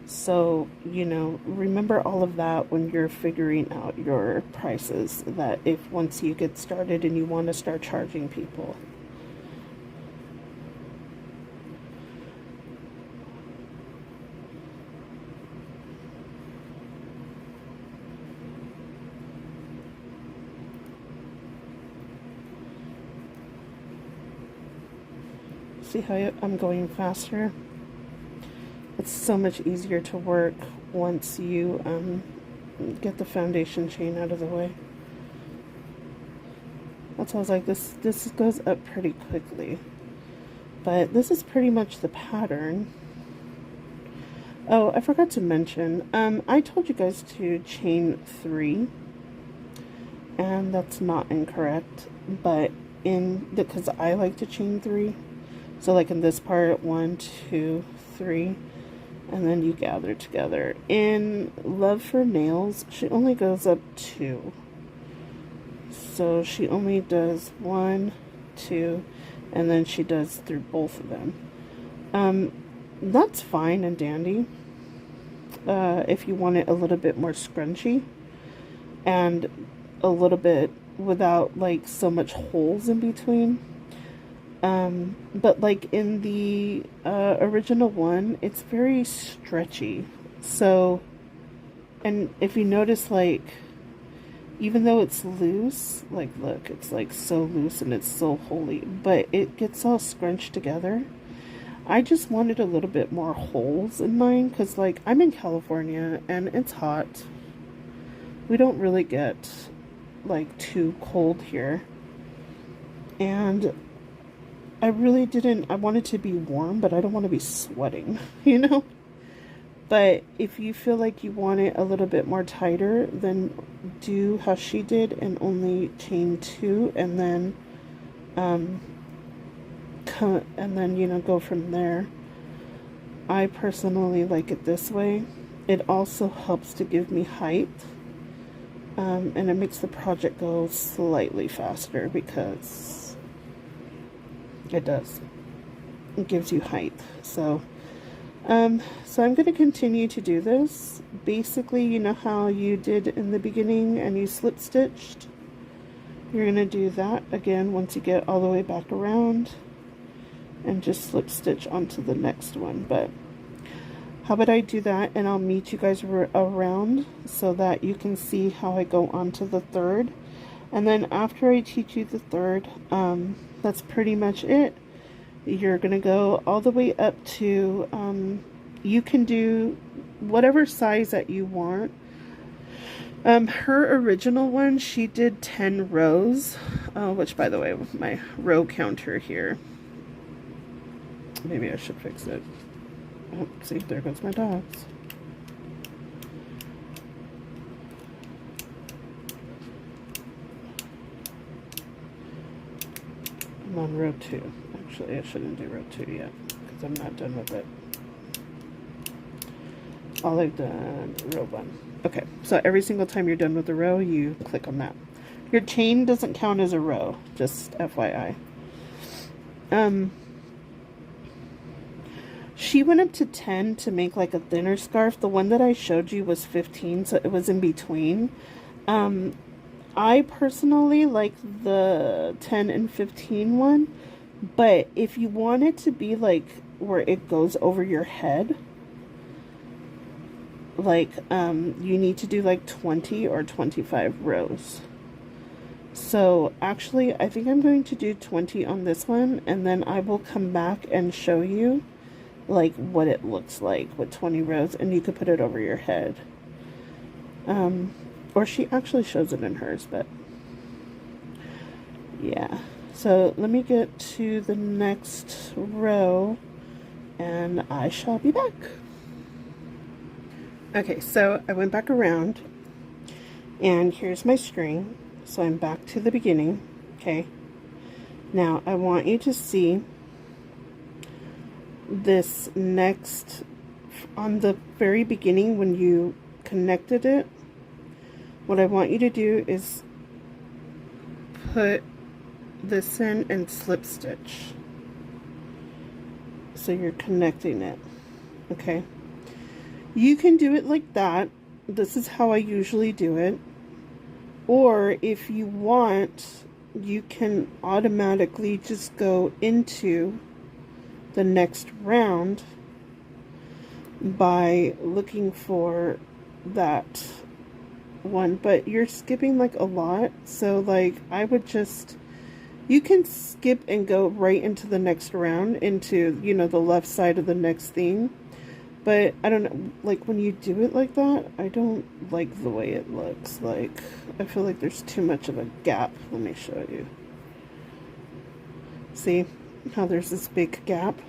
So, you know, remember all of that when you're figuring out your prices, that if once you get started and you want to start charging people. See how I'm going faster? It's so much easier to work once you get the foundation chain out of the way. That's why I was like, this goes up pretty quickly. But this is pretty much the pattern. Oh, I forgot to mention, I told you guys to chain 3, and that's not incorrect, but because I like to chain 3. So like in this part, 1, 2, 3, and then you gather together. In Love for Nails, she only goes up 2. So she only does 1, 2, and then she does through both of them. That's fine and dandy. If you want it a little bit more scrunchy and a little bit without like so much holes in between. But like in the original one, it's very stretchy. So, and if you notice, like, even though it's loose, like look, it's like so loose and it's so holy, but it gets all scrunched together. I just wanted a little bit more holes in mine, because like I'm in California and it's hot. We don't really get like too cold here. And I really didn't, I wanted to be warm, but I don't want to be sweating, you know? But if you feel like you want it a little bit more tighter, then do how she did and only chain 2, and then, you know, go from there. I personally like it this way. It also helps to give me height, and it makes the project go slightly faster, because it does. It gives you height. So I'm going to continue to do this. Basically, you know how you did in the beginning and you slip stitched? You're going to do that again once you get all the way back around, and just slip stitch onto the next one. But how about I do that, and I'll meet you guys around so that you can see how I go on to the third. And then after I teach you the third, that's pretty much it. You're going to go all the way up to, you can do whatever size that you want. Her original one, she did 10 rows, which, by the way, with my row counter here, maybe I should fix it. Oh, see, there goes my dogs. I'm on row 2. Actually, I shouldn't do row 2 yet, because I'm not done with it. All I've done, row 1. Okay, so every single time you're done with the row, you click on that. Your chain doesn't count as a row, just FYI. She went up to 10 to make like a thinner scarf. The one that I showed you was 15, so it was in between. I personally like the 10 and 15 one, but if you want it to be like where it goes over your head, like you need to do like 20 or 25 rows. So actually I think I'm going to do 20 on this one, and then I will come back and show you like what it looks like with 20 rows, and you could put it over your head. Or she actually shows it in hers, but yeah. So let me get to the next row and I shall be back. Okay, so I went back around and here's my string. So I'm back to the beginning. Okay. Now I want you to see this next, on the very beginning when you connected it, what I want you to do is put this in and slip stitch. So you're connecting it. Okay. You can do it like that. This is how I usually do it. Or if you want, you can automatically just go into the next round by looking for that one, but you're skipping like a lot, so like I would just, you can skip and go right into the next round, into, you know, the left side of the next thing, but I don't know, like when you do it like that, I don't like the way it looks. Like I feel like there's too much of a gap. Let me show you. See how there's this big gap?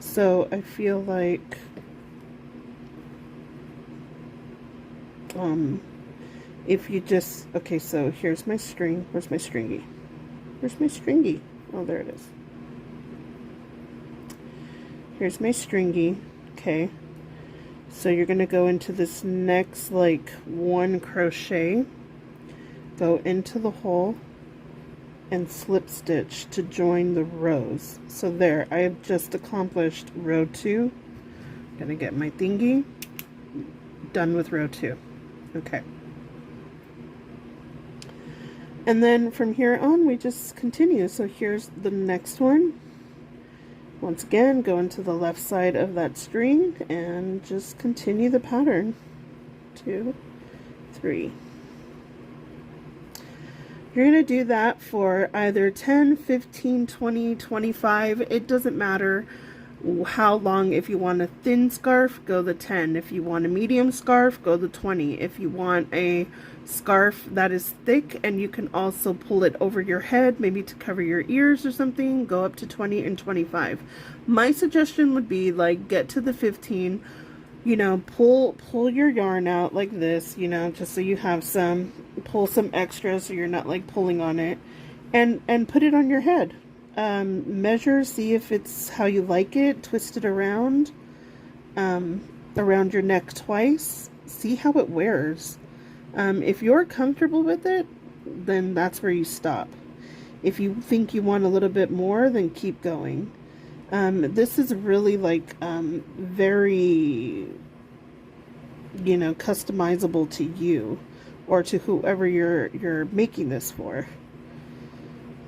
So I feel like if you just, okay, so here's my string. Where's my stringy? Where's my stringy? Oh, there it is. Here's my stringy. Okay, so you're gonna go into this next like 1 crochet, go into the hole and slip stitch to join the rows. So there, I have just accomplished row 2. I'm gonna get my thingy, done with row 2. Okay, and then from here on we just continue. So here's the next one. Once again, go into the left side of that string and just continue the pattern. 2, 3. You're going to do that for either 10, 15, 20, 25. It doesn't matter how long. If you want a thin scarf, go the 10. If you want a medium scarf, go the 20. If you want a scarf that is thick and you can also pull it over your head, maybe to cover your ears or something, go up to 20 and 25. My suggestion would be like get to the 15, you know, pull your yarn out like this, you know, just so you have some, pull some extra so you're not like pulling on it, and put it on your head. Measure, see if it's how you like it, twist it around your neck twice, see how it wears. If you're comfortable with it, then that's where you stop. If you think you want a little bit more, then keep going. This is really like very, you know, customizable to you or to whoever you're making this for.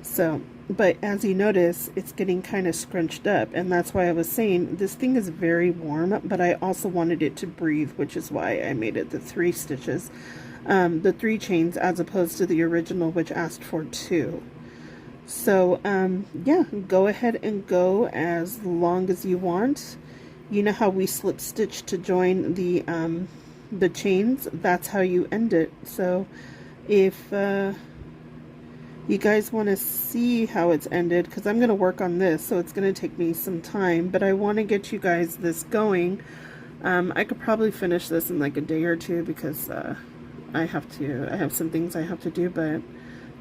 So, but as you notice, it's getting kind of scrunched up, and that's why I was saying this thing is very warm, but I also wanted it to breathe, which is why I made it the 3 stitches, the 3 chains, as opposed to the original, which asked for 2. So yeah, go ahead and go as long as you want. You know how we slip stitch to join the chains? That's how you end it. So if you guys want to see how it's ended, because I'm going to work on this, so it's going to take me some time, but I want to get you guys this going. I could probably finish this in like a day or two, because I have some things I have to do, but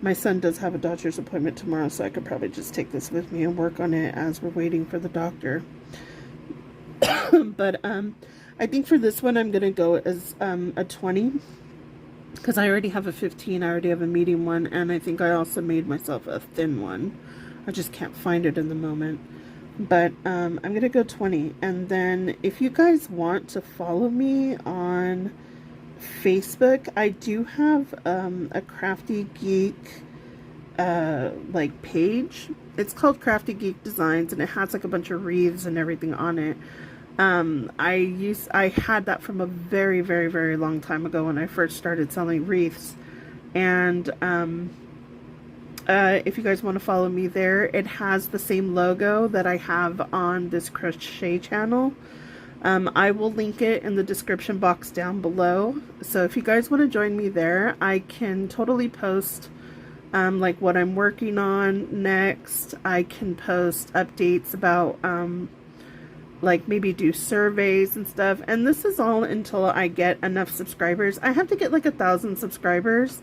my son does have a doctor's appointment tomorrow, so I could probably just take this with me and work on it as we're waiting for the doctor. But I think for this one I'm going to go as a 20, because I already have a 15, I already have a medium one, and I think I also made myself a thin one. I just can't find it in the moment. But I'm going to go 20, and then if you guys want to follow me on Facebook, I do have a Crafty Geek like page. It's called Crafty Geek Designs, and it has like a bunch of wreaths and everything on it. I had that from a very, very, very long time ago when I first started selling wreaths. And if you guys want to follow me there, it has the same logo that I have on this crochet channel. I will link it in the description box down below. So if you guys want to join me there, I can totally post like what I'm working on next. I can post updates about like maybe do surveys and stuff. And this is all until I get enough subscribers. I have to get like 1,000 subscribers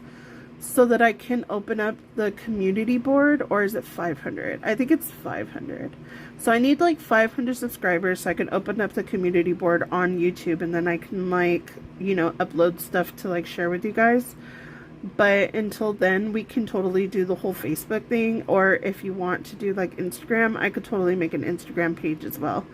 so that I can open up the community board. Or is it 500? I think it's 500. So I need like 500 subscribers so I can open up the community board on YouTube, and then I can like, you know, upload stuff to like share with you guys. But until then, we can totally do the whole Facebook thing. Or if you want to do like Instagram, I could totally make an Instagram page as well.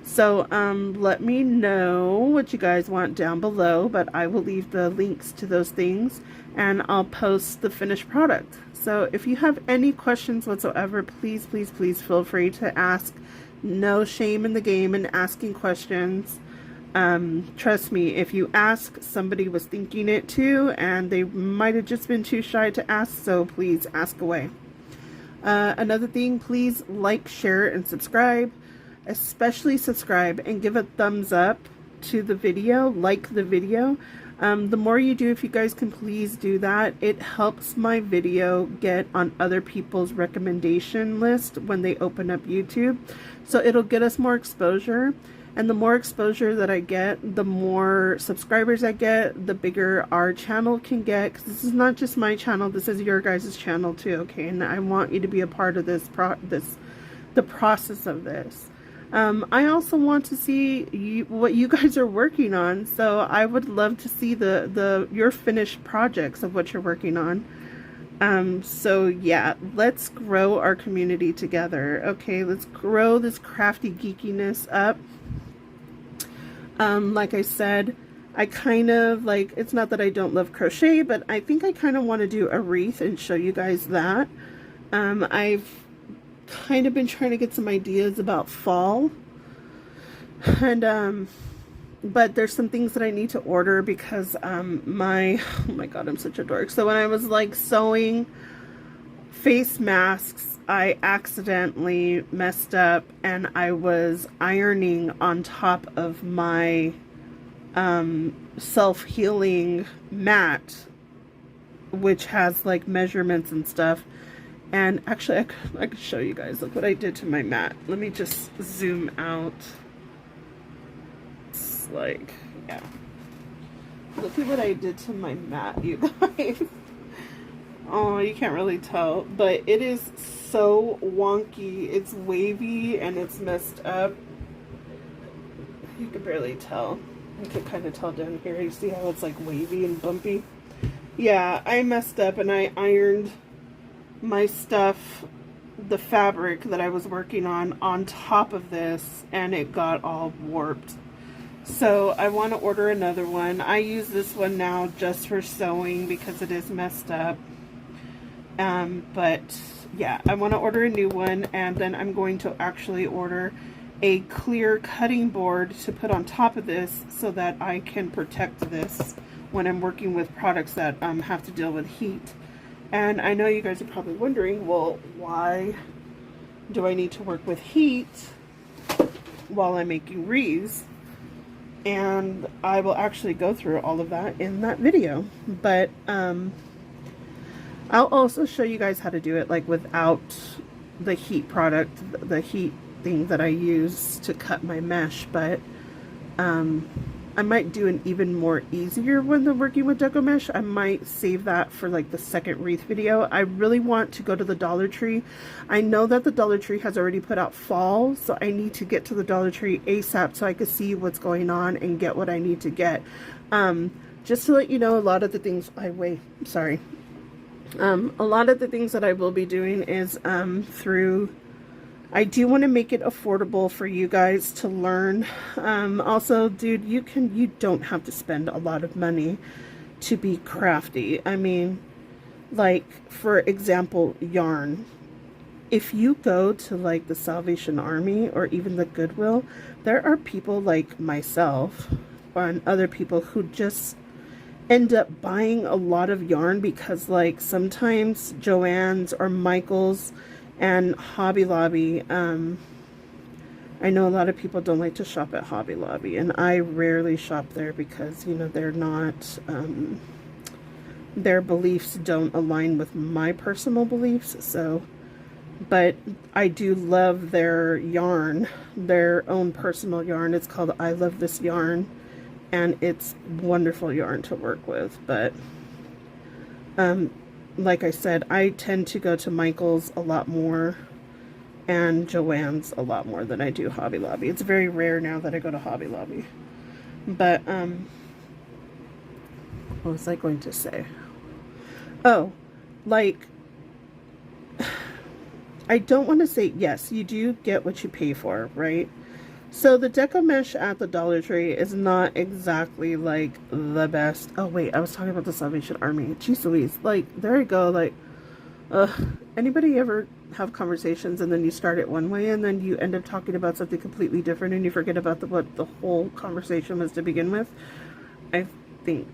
So let me know what you guys want down below, but I will leave the links to those things, and I'll post the finished product. So if you have any questions whatsoever, please, please, please feel free to ask. No shame in the game in asking questions. Trust me, if you ask, somebody was thinking it too, and they might have just been too shy to ask, so please ask away. Another thing, please like, share, and subscribe. Especially subscribe and give a thumbs up to the video, like the video. The more you do, if you guys can please do that, it helps my video get on other people's recommendation list when they open up YouTube. So it'll get us more exposure, and the more exposure that I get, the more subscribers I get, the bigger our channel can get, because this is not just my channel, this is your guys' channel too, okay? And I want you to be a part of this the process of this. I also want to see what you guys are working on, so I would love to see your finished projects of what you're working on. So yeah, let's grow our community together. Okay, let's grow this crafty geekiness up. Like I said, I kind of like, it's not that I don't love crochet, but I think I kind of want to do a wreath and show you guys that. I've kind of been trying to get some ideas about fall, and but there's some things that I need to order because oh my god, I'm such a dork. So when I was like sewing face masks, I accidentally messed up, and I was ironing on top of my self-healing mat, which has like measurements and stuff. And actually, I could show you guys. Look what I did to my mat. Let me just zoom out. It's like, yeah. Look at what I did to my mat, you guys. Oh, you can't really tell, but it is so wonky. It's wavy and it's messed up. You can barely tell. You can kind of tell down here. You see how it's like wavy and bumpy? Yeah, I messed up and I ironed my stuff, the fabric that I was working on top of this, and it got all warped. So I want to order another one. I use this one now just for sewing because it is messed up. But yeah, I want to order a new one, and then I'm going to actually order a clear cutting board to put on top of this so that I can protect this when I'm working with products that have to deal with heat. And I know you guys are probably wondering, well, why do I need to work with heat while I'm making wreaths? And I will actually go through all of that in that video. But I'll also show you guys how to do it like without the heat product, the heat thing that I use to cut my mesh. But I might do an even more easier one than working with deco mesh. I might save that for like the second wreath video. I really want to go to the Dollar Tree. I know that the Dollar Tree has already put out fall, so I need to get to the Dollar Tree ASAP so I can see what's going on and get what I need to get. Just to let you know, a lot of the things a lot of the things that I will be doing is through, I do want to make it affordable for you guys to learn. Also, dude, you don't have to spend a lot of money to be crafty. I mean, like, for example, yarn. If you go to like the Salvation Army or even the Goodwill, there are people like myself and other people who just end up buying a lot of yarn because like sometimes Joann's or Michael's and Hobby Lobby, I know a lot of people don't like to shop at Hobby Lobby, and I rarely shop there because, you know, they're not, their beliefs don't align with my personal beliefs. So, but I do love their yarn, their own personal yarn. It's called I Love This Yarn, and it's wonderful yarn to work with. But like I said, I tend to go to Michael's a lot more and Joann's a lot more than I do Hobby Lobby. It's very rare now that I go to Hobby Lobby. But what was I going to say? Oh, like, I don't want to say, yes, you do get what you pay for, right? So the deco mesh at the Dollar Tree is not exactly like the best. Oh wait, I was talking about the Salvation Army. Jeez Louise, like, there you go. Like, anybody ever have conversations and then you start it one way and then you end up talking about something completely different and you forget about what the whole conversation was to begin with? I think,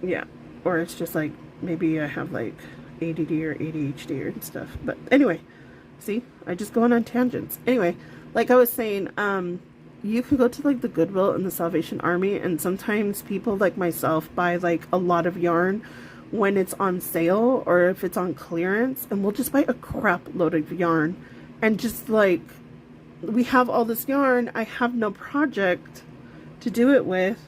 yeah. Or it's just like, maybe I have like ADD or ADHD or stuff. But anyway, see, I just go on tangents. Anyway, like I was saying, you can go to like the Goodwill and the Salvation Army, and sometimes people like myself buy like a lot of yarn when it's on sale or if it's on clearance, and we'll just buy a crap load of yarn and just like, we have all this yarn, I have no project to do it with.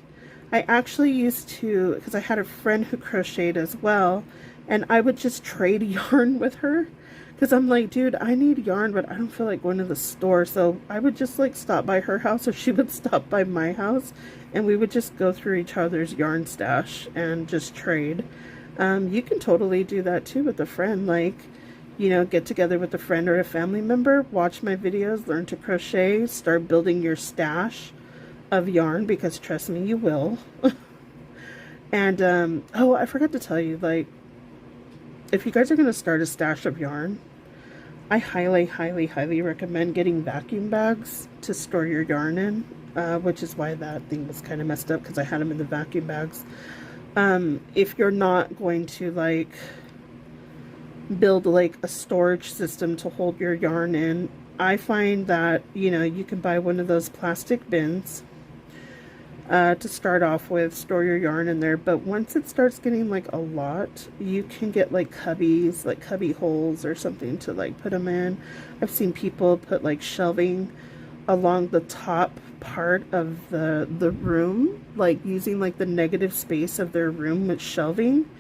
I actually used to, because I had a friend who crocheted as well, and I would just trade yarn with her. Because I'm like, dude, I need yarn, but I don't feel like going to the store. So I would just like stop by her house, or she would stop by my house, and we would just go through each other's yarn stash and just trade. You can totally do that too with a friend. Like, you know, get together with a friend or a family member, watch my videos, learn to crochet, start building your stash of yarn, because trust me, you will. And, oh, I forgot to tell you, like, if you guys are going to start a stash of yarn, I highly, highly, highly recommend getting vacuum bags to store your yarn in, which is why that thing was kind of messed up, because I had them in the vacuum bags. If you're not going to, like, build, like, a storage system to hold your yarn in, I find that, you know, you can buy one of those plastic bins to start off with, store your yarn in there. But once it starts getting like a lot, you can get like cubbies, like cubby holes or something to like put them in. I've seen people put like shelving along the top part of the room, like using like the negative space of their room with shelving,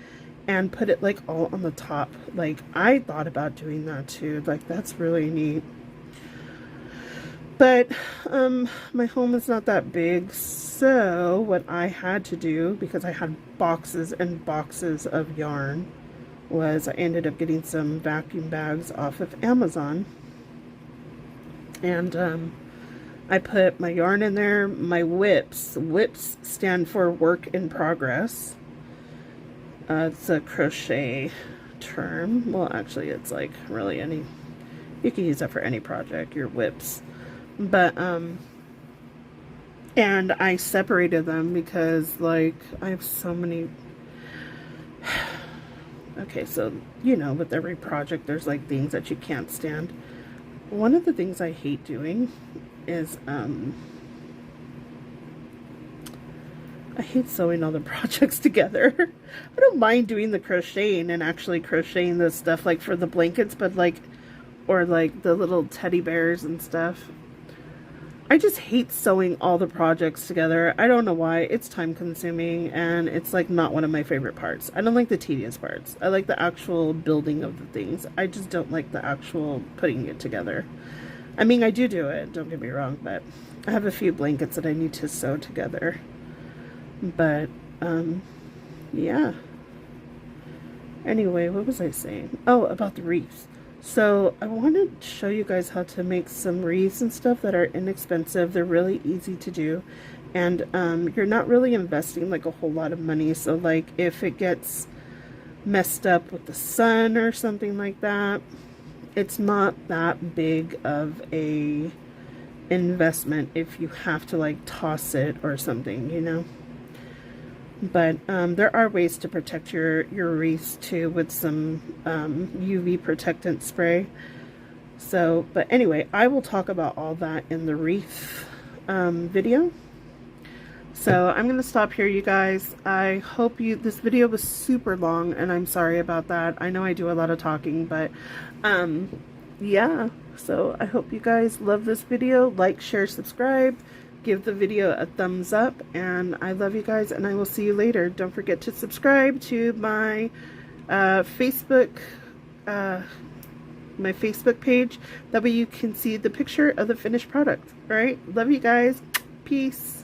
and put it like all on the top. Like, I thought about doing that too. Like, that's really neat. But my home is not that big, so what I had to do, because I had boxes and boxes of yarn, was I ended up getting some vacuum bags off of Amazon, and I put my yarn in there. My whips stand for work in progress. It's a crochet term. Well, actually, it's like really any, you can use that for any project, your whips. But and I separated them because, like, I have so many, Okay, so, you know, with every project, there's like things that you can't stand. One of the things I hate doing is, I hate sewing all the projects together. I don't mind doing the crocheting and actually crocheting the stuff like for the blankets, but like, or like the little teddy bears and stuff. I just hate sewing all the projects together. I don't know why. It's time consuming and it's like not one of my favorite parts. I don't like the tedious parts. I like the actual building of the things. I just don't like the actual putting it together. I mean, I do it, don't get me wrong, but I have a few blankets that I need to sew together. But, yeah. Anyway, what was I saying? Oh, about the wreaths. So I wanted to show you guys how to make some wreaths and stuff that are inexpensive. They're really easy to do. And you're not really investing like a whole lot of money. So like if it gets messed up with the sun or something like that, it's not that big of a investment if you have to like toss it or something, you know. But there are ways to protect your wreaths too with some UV protectant spray. So, but anyway, I will talk about all that in the wreath video. So I'm going to stop here, you guys. I hope this video was super long and I'm sorry about that. I know I do a lot of talking, but yeah. So I hope you guys love this video. Like, share, subscribe. Give the video a thumbs up, and I love you guys, and I will see you later. Don't forget to subscribe to my Facebook page. That way you can see the picture of the finished product. All right, love you guys. Peace.